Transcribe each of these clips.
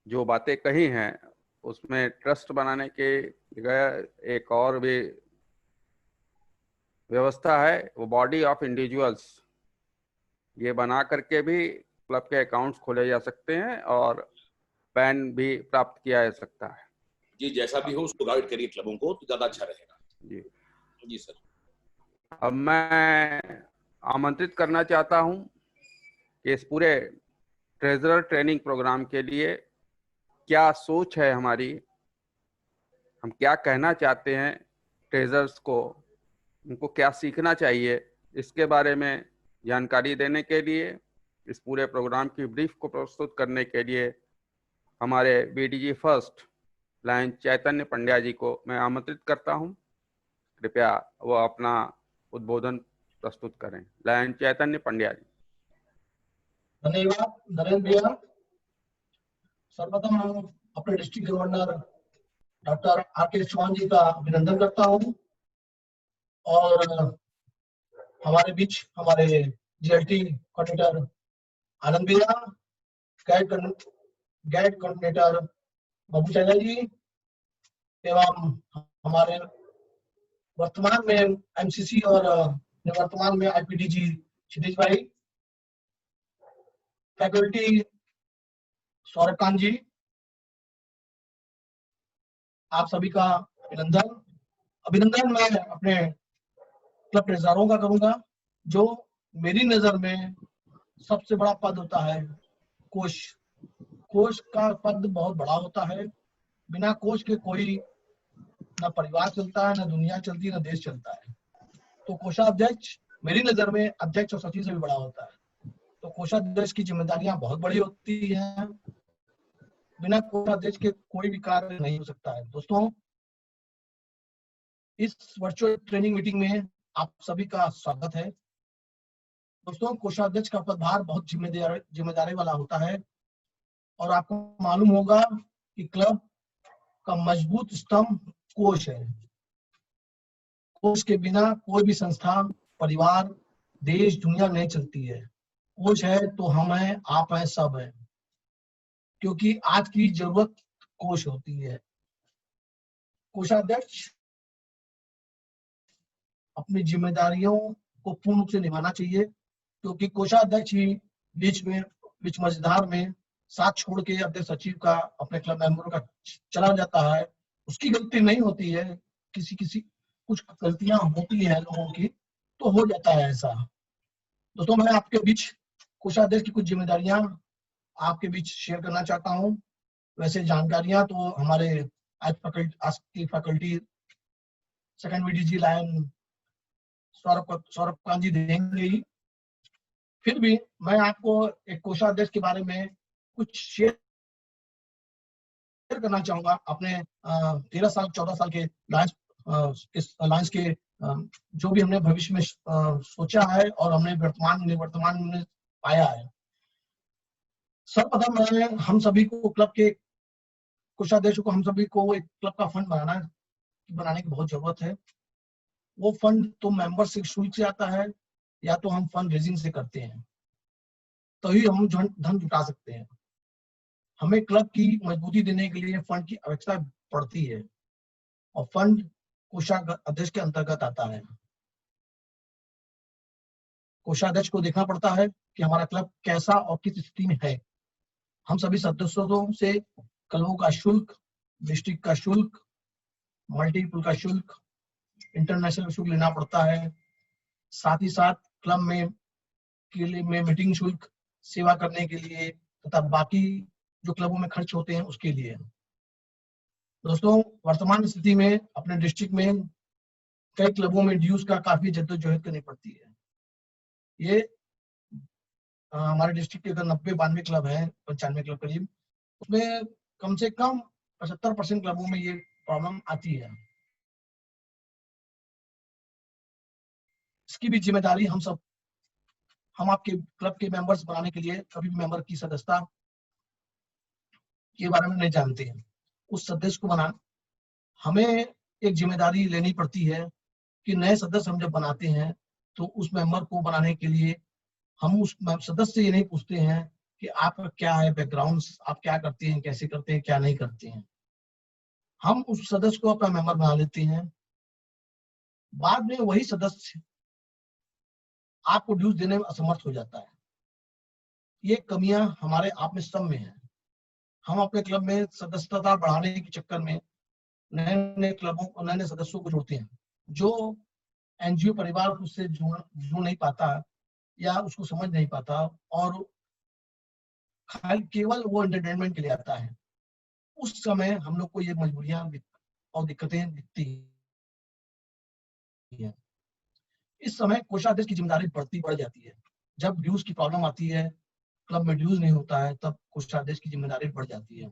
जो बातें कही हैं उसमें ट्रस्ट बनाने के लिए एक और भी व्यवस्था है, वो बॉडी ऑफ इंडिविजुअल्स, ये बना करके भी क्लब के अकाउंट्स खोले जा सकते हैं और पैन भी प्राप्त किया जा सकता है। जी, जैसा भी हो उसको गाइड करिए क्लबों को तो ज्यादा अच्छा रहेगा। जी जी सर। अब मैं आमंत्रित करना चाहता हूं कि इस पूरे ट्रेजरर ट्रेनिंग प्रोग्राम के लिए क्या सोच है हमारी, हम क्या कहना चाहते हैं ट्रेजर्स को, उनको क्या सीखना चाहिए, इसके बारे में जानकारी देने के लिए, इस पूरे प्रोग्राम की ब्रीफ को प्रस्तुत करने के लिए हमारे बीडीजी फर्स्ट लायन चैतन्य पंड्या जी को मैं आमंत्रित करता हूं। कृपया वो अपना उद्बोधन प्रस्तुत करें। लायन चैतन्य पंड्या जी। धन्यवाद नरेंद्र भैया। सर्वप्रथम हम अपने district governor doctor RK. Chauhan ji का अभिनंदन करता हूं और हमारे बीच हमारे जीएलटी कोऑर्डिनेटर आनंद भैया, गाइड कोऑर्डिनेटर बाबू चाचा जी एवं हमारे वर्तमान में एमसीसी और निवर्तमान में आईपीडीजी क्षितिज भाई, फैकल्टी सौरभ जी, आप सभी का अभिनंदन मैं अपने क्लब ट्रेजरों का करूंगा। जो मेरी नजर में सबसे बड़ा पद होता है कोष का पद बहुत बड़ा होता है। बिना कोष के कोई ना परिवार चलता है, ना दुनिया चलती है, ना देश चलता है। तो कोषाध्यक्ष मेरी नजर में अध्यक्ष और सचिव से भी बड़ा होता है। तो कोषाध्यक्ष की जिम्मेदारियां बहुत बड़ी होती हैं। बिना कोषाध्यक्ष के कोई भी कार्य नहीं हो सकता है। दोस्तों, इस वर्चुअल ट्रेनिंग मीटिंग में आप सभी का स्वागत है। दोस्तों, कोषाध्यक्ष का पदभार बहुत जिम्मेदारी वाला होता है और आपको मालूम होगा कि क्लब का मजबूत स्तंभ कोष है। कोष के बिना कोई भी संस्था, परिवार, देश, दुनिया नहीं चलती है। कोष है तो हम हैं, आप हैं, सब हैं, क्योंकि आज की जरूरत कोष होती है। कोषाध्यक्ष अपनी जिम्मेदारियों को पूर्ण रूप से निभाना चाहिए, क्योंकि कोषाध्यक्ष ही बीच मझधार में साथ छोड़ के अध्यक्ष सचिव का, अपने क्लब मेंबरों का चला जाता है। उसकी गलती नहीं होती है, किसी कुछ गलतियां होती है लोगों की, तो हो जाता है ऐसा। दोस्तों, मैं आपके बीच कोषाध्यक्ष की कुछ जिम्मेदारियां आपके बीच शेयर करना चाहता हूं। वैसे जानकारियां तो हमारे आज की faculty second बीडीजी lion Saurabh ji देंगे ही। फिर भी मैं आपको एक कोषाध्यक्ष के बारे में कुछ शेयर करना चाहूंगा। अपने 13-14 साल के लायंस के जो भी हमने भविष्य में सोचा है और हमने वर्तमान में पाया है। सर्वप्रथम हम सभी को क्लब के कोषाध्यक्ष को, हम सभी को एक क्लब का फंड बनाने की बहुत जरूरत है। वो फंड तो मेंबरशिप शुल्क से आता है या तो हम फंड रेजिंग से करते हैं, तभी हम धन जुटा सकते हैं। हमें क्लब की मजबूती देने के लिए फंड की आवश्यकता पड़ती है और फंड कोषाध्यक्ष के अंतर्गत आता है। कोषाध्यक्ष को देखना पड़ता है कि हमारा क्लब कैसा और किस स्थिति में है। हम सभी सदस्यों से क्लबों का शुल्क, डिस्ट्रिक्ट का शुल्क, मल्टीपल का शुल्क, इंटरनेशनल शुल्क लेना पड़ता है। साथ ही साथ क्लब में मीटिंग शुल्क, सेवा करने के लिए तथा बाकी जो क्लबों में खर्च होते हैं उसके लिए। दोस्तों, वर्तमान स्थिति में अपने डिस्ट्रिक्ट में कई क्लबों में ड्यूज का काफी जद्दोजहद करनी पड़ती है। ये हमारे डिस्ट्रिक्ट के अगर 90-92 क्लब हैं, 95 क्लब करीब, उसमें कम से कम 75% क्लबों में ये प्रॉब्लम आती है। इसकी भी जिम्मेदारी हम आपके क्लब के मेंबर्स बनाने के लिए कभी भी मेंबर की सदस्यता के बारे में नहीं जानते हैं। उस सदस्य को हमें एक जिम्मेदारी लेनी पड़ती है कि नए सदस्य हम जब बनाते हैं तो उस मेंबर को बनाने के लिए हम उस सदस्य से ये नहीं पूछते हैं कि आपका क्या है बैकग्राउंड, आप क्या करते हैं, कैसे करते हैं, क्या नहीं करते हैं। हम उस सदस्य को अपना मेंबर बना लेते हैं। बाद में वही सदस्य आपको ड्यूज देने में असमर्थ हो जाता है। ये कमियां हमारे आप में सब में है। हम अपने क्लब में सदस्यता बढ़ाने के चक्कर में नए नए क्लबों, नए नए सदस्यों को जोड़ते हैं जो एनजीओ परिवार उससे जुड़ नहीं पाता या उसको समझ नहीं पाता और खाली केवल वो एंटरटेनमेंट के लिए आता है। उस समय हम लोग को ये मजबूरियां और दिक्कतें दिखती है। इस समय कोषाध्यक्ष की जिम्मेदारी बढ़ जाती है। जब ड्यूज की प्रॉब्लम आती है, क्लब में ड्यूज नहीं होता है, तब कोषाध्यक्ष की जिम्मेदारी बढ़ जाती है।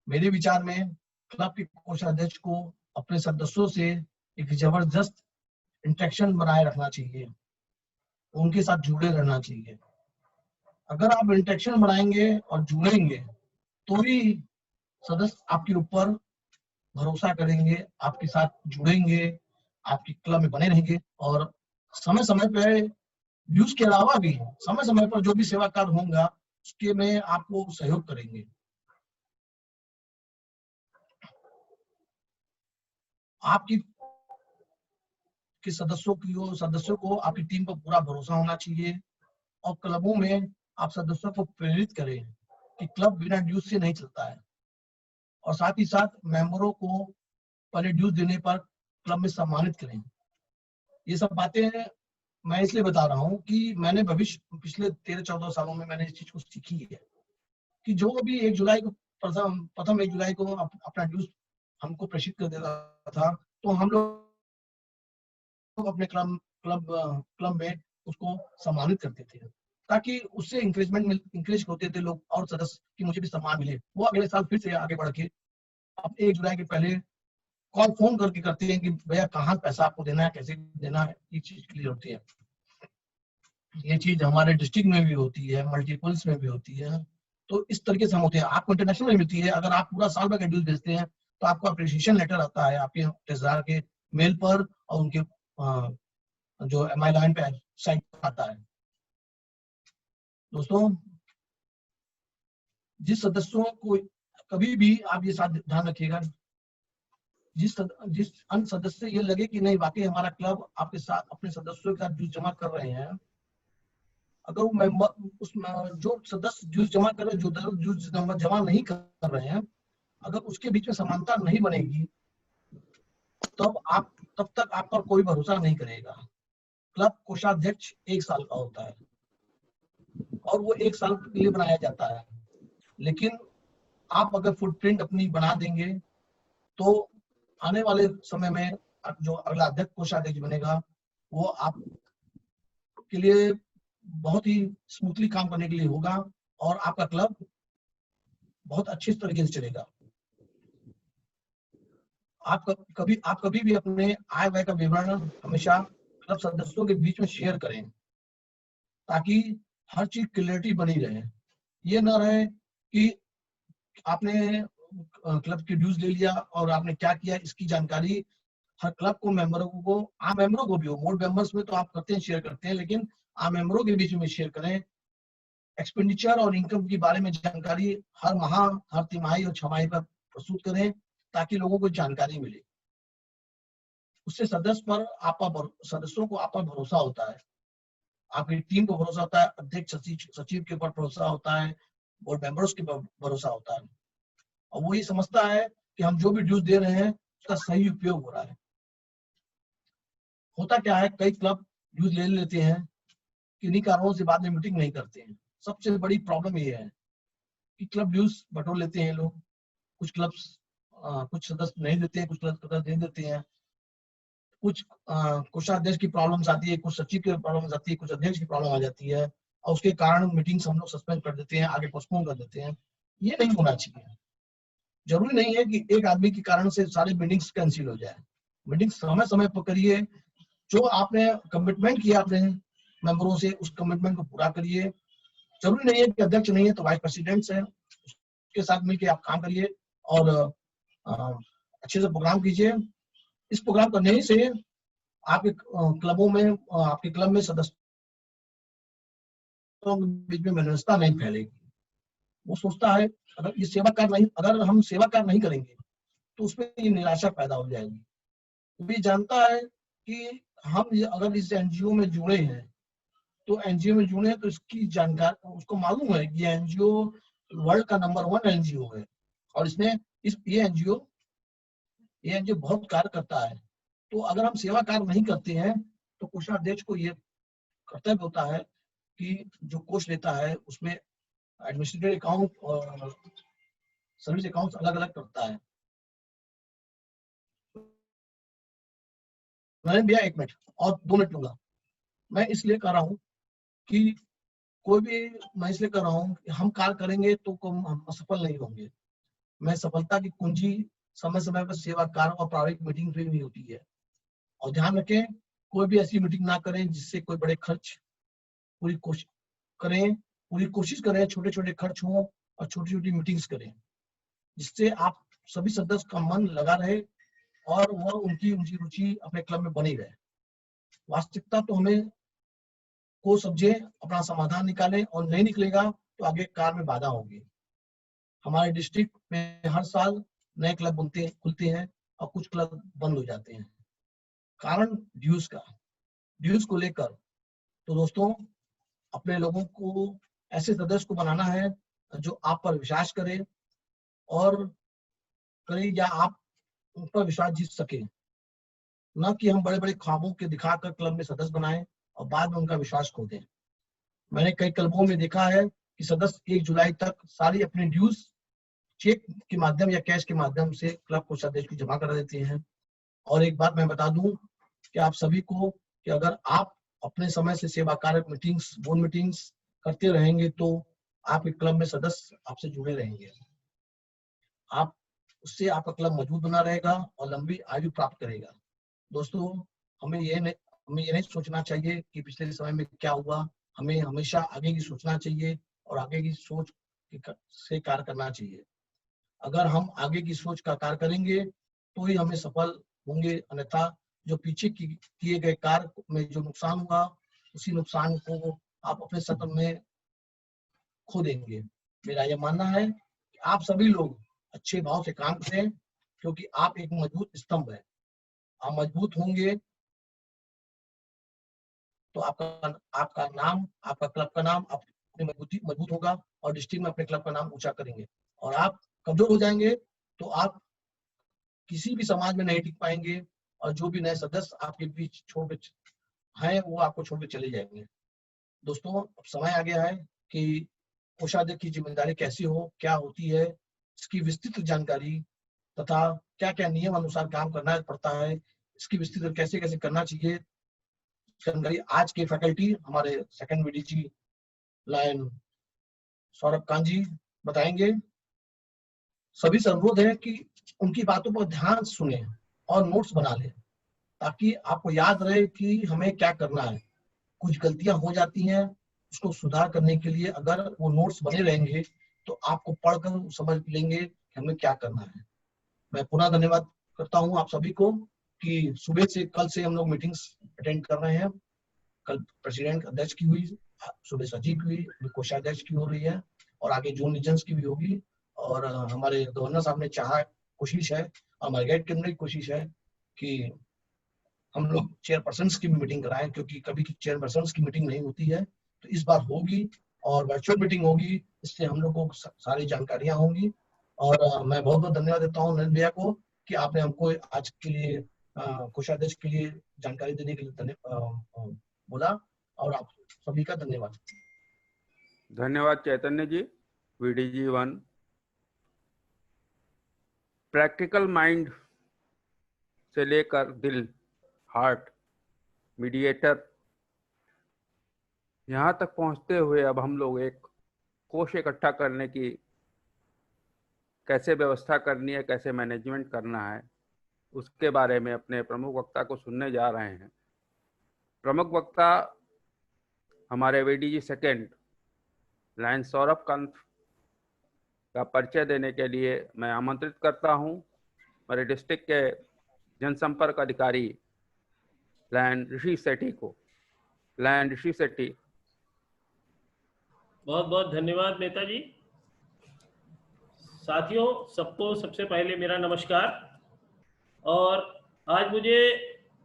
मेरे विचार में क्लब के कोषाध्यक्ष को अपने सदस्यों से एक जबरदस्त इंटरेक्शन बनाए रखना चाहिए, उनके साथ जुड़े रहना चाहिए। अगर आप इंटरेक्शन बनाएंगे और जुड़ेंगे तो ही सदस्य आपके ऊपर भरोसा करेंगे, आपके साथ जुड़ेंगे, आपकी क्लब में बने रहेंगे और समय समय पे ड्यूज के अलावा भी समय समय पर जो भी सेवा कार्य होगा उसके में आपको सहयोग करेंगे। आपकी के सदस्यों को आपकी टीम पर पूरा भरोसा होना चाहिए और क्लबों में आप सदस्यों को प्रेरित करें कि क्लब बिना ड्यूज से नहीं चलता है और साथ ही साथ मेंबरों को पहले ड्यूज देने पर क्लब में सम्मानित करें। ये सब बातें मैं इसलिए बता रहा हूँ कि मैंने पिछले 13-14 सालों में मैंने इस चीज को सीखी है कि जो भी 1 जुलाई को प्रथम 1 जुलाई को अपना ड्यूज हमको प्रेषित कर देता था तो हम लोग अपने क्लब में उसको सम्मानित करते थे ताकि उससे इंकरेज होते थे लोग और सदस्य कि मुझे भी सम्मान मिले। वो अगले साल फिर से आगे बढ़ के अब 1 जुलाई के पहले कॉल फोन करके करते हैं कि भैया कहाँ पैसा आपको देना है, कैसे देना है, ये चीज क्लियर होती है। ये चीज हमारे डिस्ट्रिक्ट में भी होती है, मल्टीपल्स में भी होती है। तो इस तरीके से हम होते हैं। आपको इंटरनेशनल में मिलती है। अगर आप पूरा साल भर का ड्यूज भेजते हैं तो आपको अप्रिशिएशन लेटर आता है आपके ट्रेजरर के मेल पर और उनके जो MI लाइन पे साइट आता है। दोस्तों, जिस सदस्यों को कभी भी आप ये साथ ध्यान रखिएगा, जिस अन्य सदस्य ये लगे कि नहीं वाकई हमारा क्लब आपके साथ अपने सदस्यों के साथ ड्यूज जमा कर रहे हैं, अगर वो मेंबर जो सदस्य ड्यूज जमा कर रहे हैं, जो ड्यूज जमा नहीं कर रहे हैं, अगर उसके बीच में समानता नहीं बनेगी तब तक आप पर कोई भरोसा नहीं करेगा। क्लब कोषाध्यक्ष 1 साल का होता है और वो 1 साल के लिए बनाया जाता है, लेकिन आप अगर फुटप्रिंट अपनी बना देंगे तो आने वाले समय में जो अगला अध्यक्ष कोषाध्यक्ष बनेगा वो आप के लिए बहुत ही स्मूथली काम करने के लिए होगा और आपका क्लब बहुत अच्छे तरीके से चलेगा। आप कभी भी अपने आय व्यय का विवरण हमेशा क्लब सदस्यों के बीच में शेयर करें ताकि हर चीज क्लियरिटी बनी रहे। ये ना रहे कि आपने क्लब की ड्यूज ले लिया और आपने क्या किया इसकी जानकारी हर क्लब को आम मेंबरों को भी हो। बोर्ड मेंबर्स में तो आप करते हैं, शेयर करते हैं, लेकिन आम मेंबरों के बीच में शेयर करें। एक्सपेंडिचर और इनकम के बारे में जानकारी हर माह, हर तिमाही और छमाही पर प्रस्तुत करें ताकि लोगों को जानकारी मिले। उससे सदस्यों को आप पर भरोसा होता है, आपकी टीम को भरोसा होता है, अध्यक्ष सचिव के ऊपर भरोसा होता है, बोर्ड मेंबर्स के भरोसा होता है और वो ये समझता है कि हम जो भी ड्यूज दे रहे हैं उसका सही उपयोग हो रहा है। होता क्या है, कई क्लब ड्यूज ले लेते हैं, किन्हीं कारणों से बाद में मीटिंग नहीं करते हैं। सबसे बड़ी प्रॉब्लम ये है कि क्लब ड्यूज बटोर लेते हैं लोग। कुछ क्लब्स कुछ सदस्य नहीं देते हैं, कुछ सदस्य दे देते हैं। कुछ कोषाध्यक्ष की प्रॉब्लम्स आती है, कुछ सचिव की प्रॉब्लम्स आती है, कुछ अध्यक्ष की प्रॉब्लम आ जाती है और उसके कारण मीटिंग्स हम लोग सस्पेंड कर देते हैं, आगे पोस्टपोन कर देते हैं। ये नहीं होना चाहिए। जरूरी नहीं है कि एक आदमी के कारण से सारी मीटिंग्स कैंसिल हो जाए। मीटिंग समय समय पर करिए। जो आपने कमिटमेंट किया अपने मेंबरों से, उस कमिटमेंट को पूरा करिए। जरूरी नहीं है कि अध्यक्ष नहीं है तो वाइस प्रेसिडेंट्स है, उसके साथ मिलकर आप काम करिए और अच्छे से प्रोग्राम कीजिए। इस प्रोग्राम करने से आपके क्लब में सदस्य सदस्यों के बीच में मनोस्ता नहीं फैलेगी। वो सोचता है अगर ये सेवा कार्य नहीं, अगर हम सेवा कार्य नहीं करेंगे तो उसमें ये निराशा पैदा हो जाएगी। वो भी जानता है कि हम अगर इस एनजीओ में जुड़े हैं तो एनजीओ में जुड़े हैं तो इसकी जानकारी उसको मालूम है कि एनजीओ वर्ल्ड का नंबर 1 एनजीओ है और इसमें ये एनजीओ बहुत कार्य करता है। तो अगर हम सेवा कार्य नहीं करते हैं तो कोषाध्यक्ष को ये कर्तव्य होता है कि जो कोष लेता है उसमें एडमिनिस्ट्रेटिव अकाउंट और सर्विस अकाउंट अलग अलग करता है। मैंने भैया 1 मिनट और 2 मिनट लूंगा। मैं इसलिए कर रहा हूँ कि मैं इसलिए कर रहा हूँ कि हम कार्य करेंगे तो हम असफल नहीं होंगे। मैं सफलता की कुंजी समय समय पर सेवा कार्य और प्रारंभिक मीटिंग भी होती है। और ध्यान रखें कोई भी ऐसी मीटिंग ना करें जिससे कोई बड़े खर्च पूरी कोशिश करें छोटे छोटे खर्च हों और छोटी छोटी मीटिंग्स करें जिससे आप सभी सदस्य का मन लगा रहे और वह उनकी रुचि अपने क्लब में बनी रहे। वास्तविकता तो हमें को समझे, अपना समाधान निकालें और नहीं निकलेगा तो आगे कार्य में बाधा होगी। हमारे डिस्ट्रिक्ट में हर साल नए क्लब खुलते हैं और कुछ क्लब बंद हो जाते हैं। कारण ड्यूज को लेकर। तो दोस्तों अपने लोगों को ऐसे सदस्य को बनाना है जो आप पर विश्वास करे और करे या आप उन पर विश्वास जीत सके, न कि हम बड़े बड़े ख्वाबों के दिखाकर क्लब में सदस्य बनाएं और बाद में उनका विश्वास खो दें। मैंने कई क्लबों में देखा है कि सदस्य 1 जुलाई तक सारी अपनी ड्यूज चेक के माध्यम या कैश के माध्यम से क्लब कोषाध्यक्ष को जमा करा देते हैं। और एक बात मैं बता दूं कि आप सभी को कि अगर आप अपने समय से सेवा कार्य मीटिंग्स, बोर्ड मीटिंग्स करते रहेंगे तो आपके क्लब में सदस्य आपसे जुड़े रहेंगे। उससे आपका क्लब मजबूत बना रहेगा और लंबी आयु प्राप्त करेगा। दोस्तों हमें ये नहीं सोचना चाहिए कि पिछले समय में क्या हुआ। हमें हमेशा आगे की सोचना चाहिए और आगे की सोच से कार्य करना चाहिए। अगर हम आगे की सोच का कार्य करेंगे तो ही हमें सफल होंगे, अन्यथा जो पीछे किए गए कार्य में जो नुकसान हुआ उसी नुकसान को आप अपने सत्र में खो देंगे। मेरा यह मानना है कि आप सभी लोग अच्छे भाव से काम करें क्योंकि आप एक मजबूत स्तंभ है। आप मजबूत होंगे तो आपका नाम, आपका क्लब का नाम अपनी मजबूत होगा और डिस्ट्रिक्ट में अपने क्लब का नाम ऊंचा करेंगे। और आप कमजोर हो जाएंगे तो आप किसी भी समाज में नहीं टिक पाएंगे और जो भी नए सदस्य आपके बीच छोड़ हैं वो आपको छोड़ के चले जाएंगे। दोस्तों अब समय आ गया है कि कोषाध्यक्ष की जिम्मेदारी कैसी हो, क्या होती है, इसकी विस्तृत जानकारी तथा क्या क्या नियम अनुसार काम करना पड़ता है, इसकी विस्तृत कैसे कैसे करना चाहिए जानकारी आज के फैकल्टी हमारे second VDG line Saurabh kanji बताएंगे। सभी से अनुरोध है कि उनकी बातों पर ध्यान सुने और नोट्स बना लें ताकि आपको याद रहे कि हमें क्या करना है। कुछ गलतियां हो जाती हैं, उसको सुधार करने के लिए अगर वो नोट्स बने रहेंगे तो आपको पढ़कर समझ लेंगे कि हमें क्या करना है। मैं पुनः धन्यवाद करता हूं आप सभी को कि सुबह से कल से हम लोग मीटिंग्स अटेंड कर रहे हैं। कल प्रेसिडेंट अध्यक्ष की हुई, सुबह सचिव की हुई, कोषाध्यक्ष की हो रही है और आगे जोन रीजन्स की भी होगी। और हमारे गवर्नर साहब ने कोशिश है, हमारे गाइड केंद्र की कोशिश है कि हम लोग चेयरपर्सन्स की मीटिंग कराएं क्योंकि कभी चेयरपर्सन्स की मीटिंग नहीं होती है, तो इस बार होगी और वर्चुअल मीटिंग होगी। इससे हम लोग को सारी जानकारियां होंगी। और मैं बहुत बहुत धन्यवाद देता हूँ नरेंद्र भैया को कि आपने हमको आज के लिए कोषाध्यक्ष के लिए जानकारी देने के लिए बोला। और आप सभी का धन्यवाद। धन्यवाद Chaitanya ji. VDG 1 practical mind से लेकर दिल, हार्ट, मीडिएटर, यहाँ तक पहुँचते हुए अब हम लोग एक कोष इकट्ठा करने की कैसे व्यवस्था करनी है, कैसे मैनेजमेंट करना है, उसके बारे में अपने प्रमुख वक्ता को सुनने जा रहे हैं। प्रमुख वक्ता हमारे VDG second line Saurabh Kant का परिचय देने के लिए मैं आमंत्रित करता हूं हमारे डिस्ट्रिक्ट के जनसंपर्क अधिकारी लाइन ऋषि सेठी को। लाइन ऋषि सेठी, बहुत बहुत धन्यवाद नेताजी। साथियों, सबको सबसे पहले मेरा नमस्कार। और आज मुझे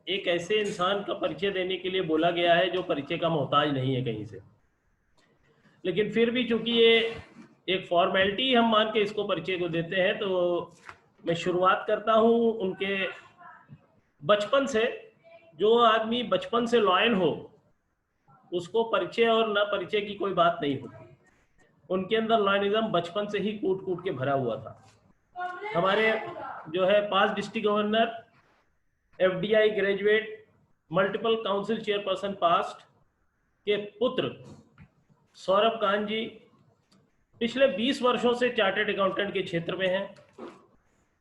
एक ऐसे इंसान का परिचय देने के लिए बोला गया है जो परिचय का मोहताज नहीं है कहीं से, लेकिन फिर भी चूंकि ये एक फॉर्मेलिटी हम मान के इसको परिचय को देते हैं, तो मैं शुरुआत करता हूँ उनके बचपन से। जो आदमी बचपन से लॉयल हो उसको परिचय और न परिचय की कोई बात नहीं होती। उनके अंदर लॉयनिज्म बचपन से ही कूट कूट के भरा हुआ था। हमारे जो है past district governor, FDI graduate, multiple council chairperson past के पुत्र सौरभ कान जी पिछले 20 वर्षों से चार्टर्ड अकाउंटेंट के क्षेत्र में हैं।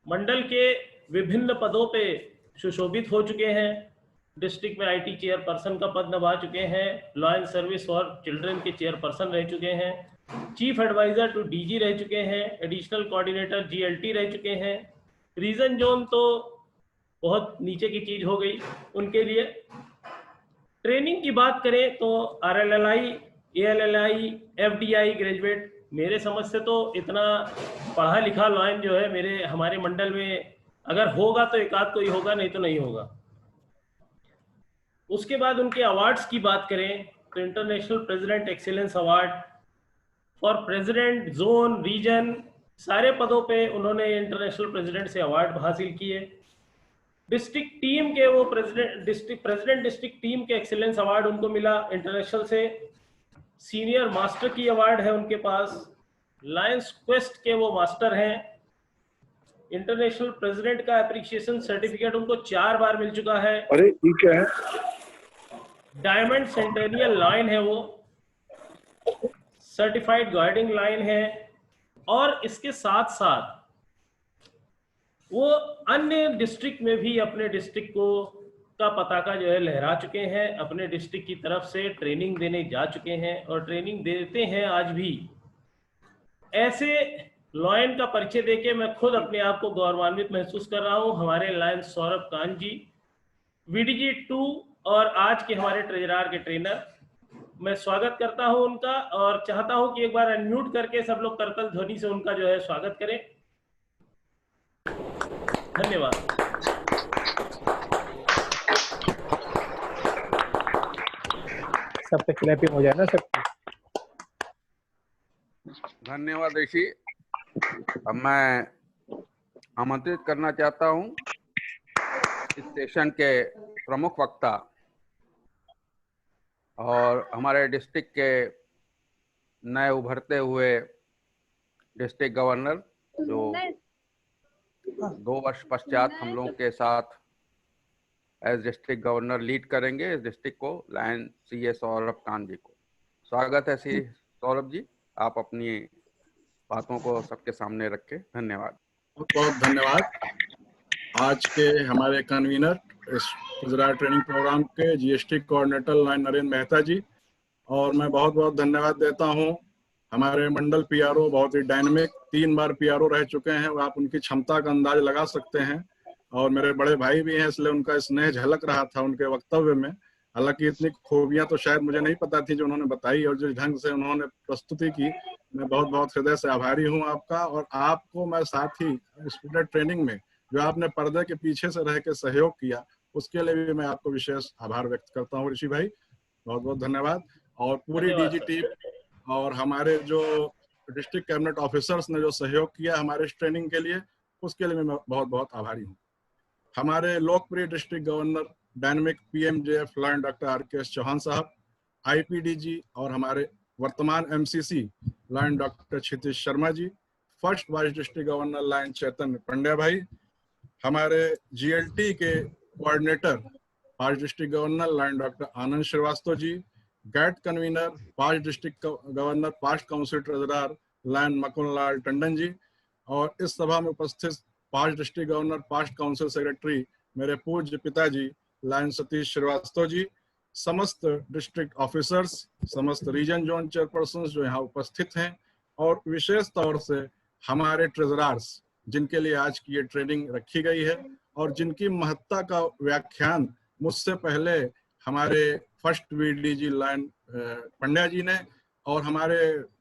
मंडल के विभिन्न पदों पे सुशोभित हो चुके हैं। डिस्ट्रिक्ट में आईटी चेयरपर्सन का पद निभा चुके हैं, law and service for children के चेयरपर्सन रह चुके हैं, चीफ एडवाइजर टू डीजी रह चुके हैं, एडिशनल कोऑर्डिनेटर जीएलटी रह चुके हैं। रीजन जोन तो बहुत नीचे की चीज हो गई उनके लिए। ट्रेनिंग की बात करें तो आरएलएलआई, एएलएलआई, एफडीआई ग्रेजुएट। मेरे समझ से तो इतना पढ़ा लिखा लॉयन जो है हमारे मंडल में अगर होगा तो एक आध कोई होगा, नहीं तो नहीं होगा। उसके बाद उनके अवार्ड्स की बात करें तो international president excellence award for president zone region, सारे पदों पे उन्होंने इंटरनेशनल प्रेसिडेंट से अवार्ड हासिल किए। डिस्ट्रिक्ट टीम के वो प्रेसिडेंट डिस्ट्रिक्ट टीम के एक्सीलेंस अवार्ड उनको मिला इंटरनेशनल से। सीनियर मास्टर की अवार्ड है उनके पास। लायंस क्वेस्ट के वो मास्टर हैं। इंटरनेशनल प्रेसिडेंट का एप्रिसिएशन सर्टिफिकेट उनको 4 बार मिल चुका है। अरे ठीक है। डायमंड सेंटेनियल लाइन है वो, सर्टिफाइड गाइडिंग लाइन है। और इसके साथ साथ वो अन्य डिस्ट्रिक्ट में भी अपने डिस्ट्रिक्ट को का पताका जो है लहरा चुके हैं। अपने डिस्ट्रिक्ट की तरफ से ट्रेनिंग देने जा चुके हैं और ट्रेनिंग देते हैं आज भी। ऐसे लॉयन का परिचय देके मैं खुद अपने आप को गौरवान्वित महसूस कर रहा हूं। हमारे लायन सौरभ कान जी, वीडीजी 2 और आज के हमारे ट्रेजरार के ट्रेनर, मैं स्वागत करता हूं उनका और चाहता हूं कि एक बार अनम्यूट करके सब लोग करतल ध्वनि से उनका जो है स्वागत करें। धन्यवाद। सब पे क्लैपिंग हो जाए ना सबकी। धन्यवाद ऋषि। अब मैं आमंत्रित करना चाहता हूं इस सेशन के प्रमुख वक्ता और हमारे डिस्ट्रिक्ट के नए उभरते हुए डिस्ट्रिक्ट गवर्नर, जो 2 वर्ष पश्चात हम लोगों के साथ एज डिस्ट्रिक्ट गवर्नर लीड करेंगे इस डिस्ट्रिक्ट को, लायन सीए सौरभ कान जी को। स्वागत है श्री सौरभ जी, आप अपनी बातों को सबके सामने रखें। धन्यवाद। बहुत बहुत धन्यवाद। आज के हमारे कन्वीनर इस गुजरात ट्रेनिंग प्रोग्राम के GST coordinator lion Narendra Mehta ji, और मैं बहुत बहुत धन्यवाद देता हूं हमारे मंडल पीआरओ, बहुत ही डायनेमिक, 3 बार पीआरओ रह चुके हैं। आप उनकी क्षमता का अंदाज लगा सकते हैं। और मेरे बड़े भाई भी हैं, इसलिए उनका स्नेह झलक रहा था उनके वक्तव्य में। हालांकि इतनी खूबियां तो शायद मुझे नहीं पता थी जो उन्होंने बताई, और जिस ढंग से उन्होंने प्रस्तुति की, मैं बहुत बहुत हृदय से आभारी हूं आपका। और आपको मैं साथ ही स्टूडेंट ट्रेनिंग में जो आपने पर्दे के पीछे से रह के सहयोग किया, उसके लिए भी मैं आपको विशेष आभार व्यक्त करता हूँ ऋषि भाई। बहुत बहुत धन्यवाद। और पूरी डीजी टीम और हमारे जो डिस्ट्रिक्ट कैबिनेट ऑफिसर्स ने जो सहयोग किया हमारे इस ट्रेनिंग के लिए, उसके लिए मैं बहुत बहुत आभारी हूँ। हमारे लोकप्रिय district governor, dynamic PMJF lion doctor RKS Chauhan साहब, आईपीडीजी और हमारे वर्तमान MCC lion doctor Kshitij Sharma ji, first vice district governor lion Chaitanya Pandya भाई, हमारे जीएलटी के कोऑर्डिनेटर पांच district governor lion doctor Anand Shrivastava ji, GAT convener पांच district governor past council treasurer lion Makun Lal Tandon ji, और इस सभा में उपस्थित 5 district governor past council secretary मेरे पूज्य पिताजी लाइन सतीश श्रीवास्तव जी, समस्त डिस्ट्रिक्ट ऑफिसर्स, समस्त रीजन जोन चेयरपर्सन जो यहाँ उपस्थित हैं, और विशेष तौर से हमारे ट्रेजरर्स जिनके लिए आज की ये ट्रेनिंग रखी गई है और जिनकी महत्ता का व्याख्यान मुझसे पहले हमारे फर्स्ट वीडीजी लाइन पंड्या जी ने और हमारे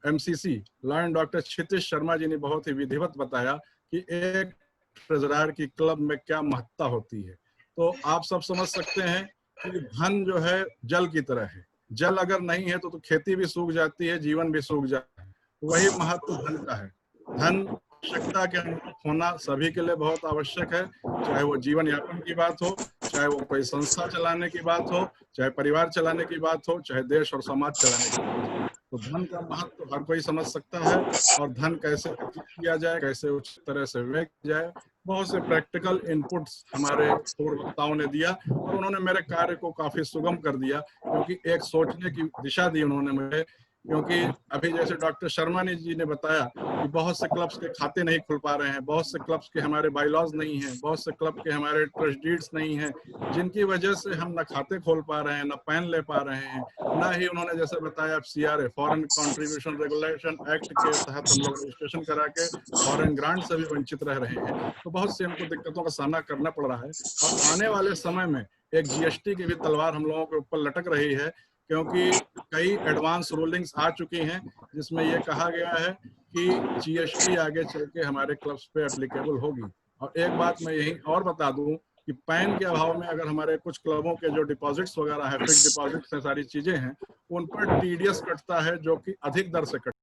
MCC lion doctor Kshitij Sharma जी ने बहुत ही विधिवत बताया कि एक ट्रेजरर की क्लब में क्या महत्ता होती है। तो आप सब समझ सकते हैं कि धन जो है जल की तरह है। जल अगर नहीं है तो खेती भी सूख जाती है, जीवन भी सूख जाता है। वही महत्व धन का है। धन आवश्यकता के अनुरूप होना सभी के लिए बहुत आवश्यक है, चाहे वो जीवन यापन की बात हो, चाहे वो कोई संस्था चलाने की बात हो, चाहे परिवार चलाने की बात हो, चाहे देश और समाज चलाने की बात हो। तो धन का महत्व हर कोई समझ सकता है और धन कैसे अर्जित किया जाए, कैसे उचित तरह से व्यय किया जाए, बहुत से प्रैक्टिकल इनपुट्स हमारे पूर्व वक्ताओं ने दिया और उन्होंने मेरे कार्य को काफी सुगम कर दिया, क्योंकि एक सोचने की दिशा दी उन्होंने मुझे। क्योंकि अभी जैसे डॉक्टर शर्मा जी ने बताया कि बहुत से क्लब्स के खाते नहीं खुल पा रहे हैं, बहुत से क्लब्स के हमारे बायलॉज नहीं हैं, बहुत से क्लब के हमारे ट्रस्ट डीड्स नहीं हैं, जिनकी वजह से हम न खाते खोल पा रहे हैं, न पैन ले पा रहे हैं, ना ही उन्होंने जैसे बताया CRA foreign contribution regulation act के तहत हम लोग रजिस्ट्रेशन करा के फॉरेन ग्रांट से भी वंचित रह रहे हैं। तो बहुत सी हमको दिक्कतों का सामना करना पड़ रहा है और आने वाले समय में एक GST की भी तलवार हम लोगों के ऊपर लटक रही है, क्योंकि कई एडवांस रूलिंग्स आ चुकी हैं जिसमें यह कहा गया है कि GST आगे चल के हमारे क्लब्स पे एप्लीकेबल होगी। और एक बात मैं यही और बता दूं कि पैन के अभाव में अगर हमारे कुछ क्लबों के जो डिपॉजिट्स वगैरह है, फिक्स डिपॉजिट्स हैं, सारी चीजें हैं, उन पर TDS कटता है जो कि अधिक दर से कटता है।